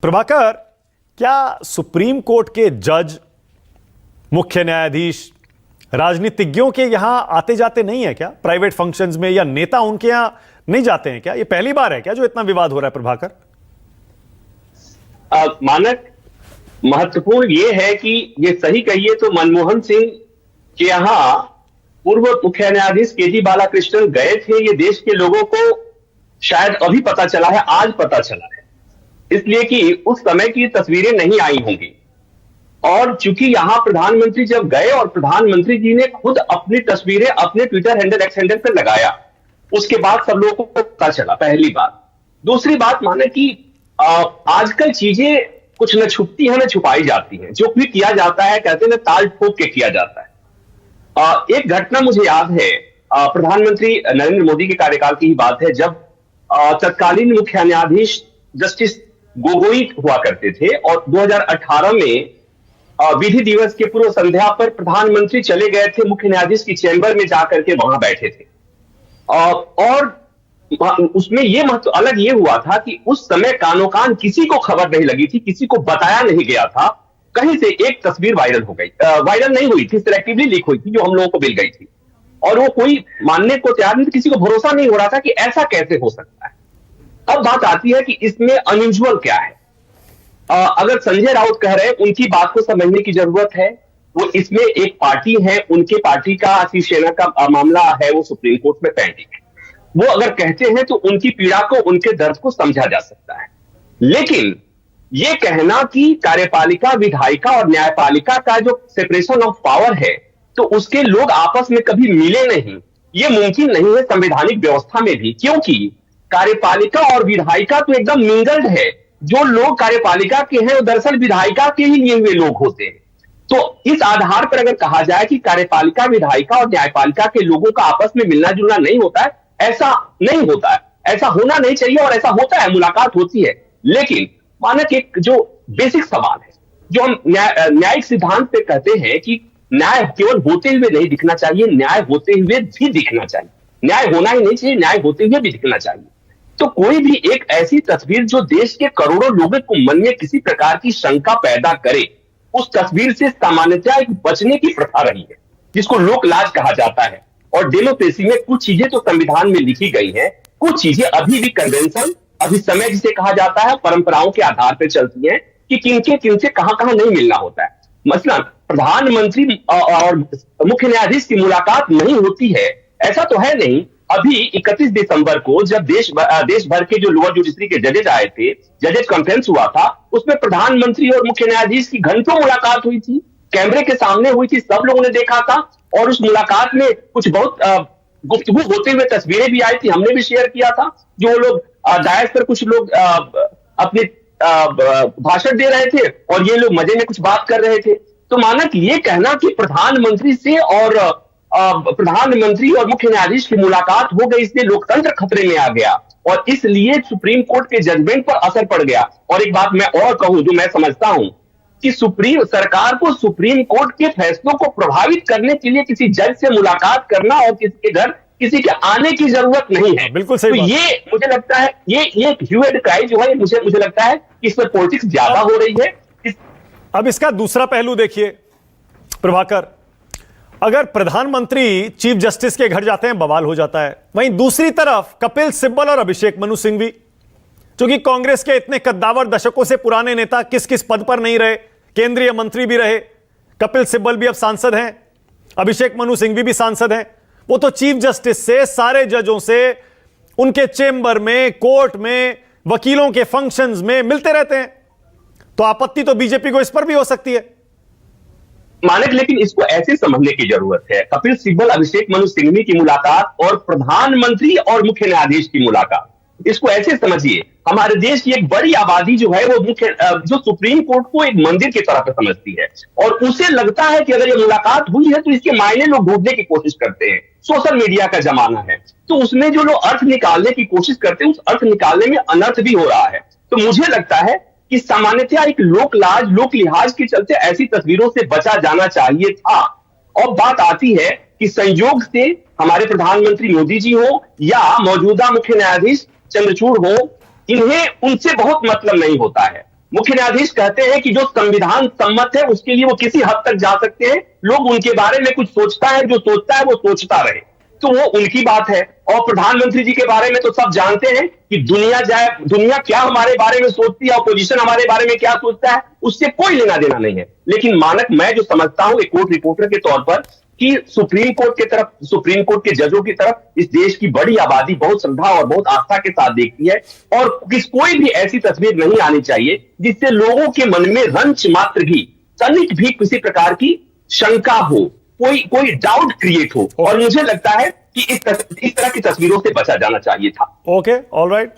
प्रभाकर, क्या supreme court के जज, मुख्य न्यायाधीश राजनीतिज्ञों के यहां आते जाते नहीं है क्या? प्राइवेट फंक्शंस में, या नेता उनके यहां नहीं जाते हैं क्या? ये पहली बार है क्या जो इतना विवाद हो रहा है प्रभाकर? मानक, महत्वपूर्ण ये है कि ये सही कहिए तो मनमोहन सिंह के यहां पूर्व मुख्य न्यायाधीश केजी बालाकृष्णन गए थे। ये देश के लोगों को शायद अभी पता चला है, आज पता चला है, इसलिए कि उस समय की तस्वीरें नहीं आई होंगी। और चूंकि यहां प्रधानमंत्री जब गए और प्रधानमंत्री जी ने खुद अपनी तस्वीरें अपने ट्विटर हैंडल, एक्स हैंडल पर लगाया, उसके बाद सब लोगों को पता चला, पहली बात। दूसरी बात, माने कि आजकल चीजें कुछ न छुपती है न छुपाई जाती हैं। जो भी किया जाता है, कहते हैं ना, ताल ठोक के किया जाता है। एक घटना मुझे याद है, प्रधानमंत्री नरेंद्र मोदी के कार्यकाल की ही बात है, जब तत्कालीन मुख्य न्यायाधीश जस्टिस गोगोई हुआ करते थे और 2018 में विधि दिवस के पूर्व संध्या पर प्रधानमंत्री चले गए थे मुख्य न्यायाधीश की चैम्बर में जाकर के वहां बैठे थे। और उसमें यह महत्व अलग ये हुआ था कि उस समय कानो कान किसी को खबर नहीं लगी थी, किसी को बताया नहीं गया था। कहीं से एक तस्वीर वायरल हो गई, वायरल नहीं हुई थी, सिलेक्टिवली लीक हुई थी, जो हम लोगों को मिल गई थी, और वो कोई मानने को तैयार नहीं, किसी को भरोसा नहीं हो रहा था कि ऐसा कैसे हो सकता है। अब बात आती है कि इसमें अनयूजुअल क्या है। अगर संजय राउत कह रहे हैं, उनकी बात को समझने की जरूरत है। वो इसमें एक पार्टी है, उनके पार्टी का, शिवसेना का मामला है, वो सुप्रीम कोर्ट में पेंडिंग है। वो अगर कहते हैं तो उनकी पीड़ा को, उनके दर्द को समझा जा सकता है। लेकिन यह कहना कि कार्यपालिका, विधायिका और न्यायपालिका का जो सेपरेशन ऑफ पावर है, तो उसके लोग आपस में कभी मिले नहीं, यह मुमकिन नहीं है संवैधानिक व्यवस्था में भी, क्योंकि कार्यपालिका और विधायिका तो एकदम मिंगल्ड है। जो लोग कार्यपालिका के हैं वो दरअसल विधायिका के ही लिए हुए लोग होते हैं। तो इस आधार पर अगर कहा जाए कि कार्यपालिका, विधायिका और न्यायपालिका के लोगों का आपस में मिलना जुलना नहीं होता है, ऐसा नहीं होता है, ऐसा होना नहीं चाहिए, और ऐसा होता है, मुलाकात होती है। लेकिन मानक, एक जो बेसिक सवाल है, जो हम न्यायिक सिद्धांत पे कहते हैं कि न्याय केवल होते हुए नहीं दिखना चाहिए, न्याय होते हुए भी दिखना चाहिए। न्याय होना ही नहीं चाहिए, न्याय होते हुए भी दिखना चाहिए। तो कोई भी एक ऐसी तस्वीर जो देश के करोड़ों लोगों को मन में किसी प्रकार की शंका पैदा करे, उस तस्वीर से सामान्यतः एक बचने की प्रथा रही है, जिसको लोक लाज कहा जाता है। और डेमोक्रेसी में कुछ चीजें तो संविधान में लिखी गई हैं, कुछ चीजें अभी भी कन्वेंशन, अभी समय जिसे कहा जाता है, परंपराओं के आधार पर चलती हैं कि किनसे कहां नहीं मिलना होता है। मसलन प्रधानमंत्री और मुख्य न्यायाधीश की मुलाकात नहीं होती है, ऐसा तो है नहीं। अभी 31 दिसंबर को जब देश भर के जो लोअर जुडिशरी के जजेज आए थे, जजेज कॉन्फ्रेंस हुआ था, उसमें प्रधानमंत्री और मुख्य न्यायाधीश की घंटों मुलाकात हुई थी, कैमरे के सामने हुई थी, सब लोगों ने देखा था। और उस मुलाकात में कुछ बहुत गुफ्तगू होते हुए तस्वीरें भी आई थी, हमने भी शेयर किया था। जो लोग डायस पर कुछ लोग अपने भाषण दे रहे थे और ये लोग मजे में कुछ बात कर रहे थे। तो मानक, ये कहना कि प्रधानमंत्री से और प्रधानमंत्री और मुख्य न्यायाधीश की मुलाकात हो गई, इसलिए लोकतंत्र खतरे में आ गया और इसलिए सुप्रीम कोर्ट के जजमेंट पर असर पड़ गया। और एक बात मैं और कहूं, जो मैं समझता हूं कि सुप्रीम सरकार को सुप्रीम कोर्ट के फैसलों को प्रभावित करने के लिए किसी जज से मुलाकात करना और किसी के घर किसी के आने की जरूरत नहीं है। बिल्कुल सही। तो ये मुझे लगता है, ये ह्यू एंड क्राई जो है, मुझे लगता है कि इसमें पॉलिटिक्स ज्यादा हो रही है। अब इसका दूसरा पहलू देखिए प्रभाकर, अगर प्रधानमंत्री चीफ जस्टिस के घर जाते हैं, बवाल हो जाता है। वहीं दूसरी तरफ कपिल सिब्बल और अभिषेक मनु सिंघवी, जो कि कांग्रेस के इतने कद्दावर, दशकों से पुराने नेता, किस किस पद पर नहीं रहे, केंद्रीय मंत्री भी रहे। कपिल सिब्बल भी अब सांसद हैं, अभिषेक मनु सिंघवी भी सांसद हैं। वो तो चीफ जस्टिस से, सारे जजों से, उनके चेंबर में, कोर्ट में, वकीलों के फंक्शंस में मिलते रहते हैं। तो आपत्ति तो बीजेपी को इस पर भी हो सकती है मानक, लेकिन इसको ऐसे समझने की जरूरत है। कपिल सिब्बल, अभिषेक मनु सिंघवी की मुलाकात और प्रधानमंत्री और मुख्य न्यायाधीश की मुलाकात, इसको ऐसे समझिए। हमारे देश की एक बड़ी आबादी जो है, वो जो सुप्रीम कोर्ट को एक मंदिर की तरह समझती है, और उसे लगता है कि अगर ये मुलाकात हुई है तो इसके मायने लोग ढूंढने की कोशिश करते हैं। सोशल मीडिया का जमाना है, तो उसमें जो लोग अर्थ निकालने की कोशिश करते हैं, उस अर्थ निकालने में अनर्थ भी हो रहा है। तो मुझे लगता है कि सामान्यतः एक लोक लाज, लोक लिहाज के चलते ऐसी तस्वीरों से बचा जाना चाहिए था। और बात आती है कि संयोग से हमारे प्रधानमंत्री मोदी जी हो या मौजूदा मुख्य न्यायाधीश चंद्रचूड़ हो, इन्हें उनसे बहुत मतलब नहीं होता है। मुख्य न्यायाधीश कहते हैं कि जो संविधान सम्मत है उसके लिए वो किसी हद तक जा सकते हैं, लोग उनके बारे में कुछ सोचता है, जो सोचता है वो सोचता रहे, तो वो उनकी बात है। और प्रधानमंत्री जी के बारे में तो सब जानते हैं कि दुनिया क्या हमारे बारे में सोचती है, अपोजिशन हमारे बारे में क्या सोचता है, उससे कोई लेना देना नहीं है। लेकिन मानक मैं जो समझता हूं एक कोर्ट रिपोर्टर के तौर पर, कि सुप्रीम कोर्ट के जजों की तरफ इस देश की बड़ी आबादी बहुत श्रद्धा और बहुत आस्था के साथ देखती है, और कोई भी ऐसी तस्वीर नहीं आनी चाहिए जिससे लोगों के मन में रंच मात्र भी, तनिक भी किसी प्रकार की शंका हो, कोई डाउट क्रिएट हो। और मुझे लगता है कि इस तरह की तस्वीरों से बचा जाना चाहिए था। Okay, all right.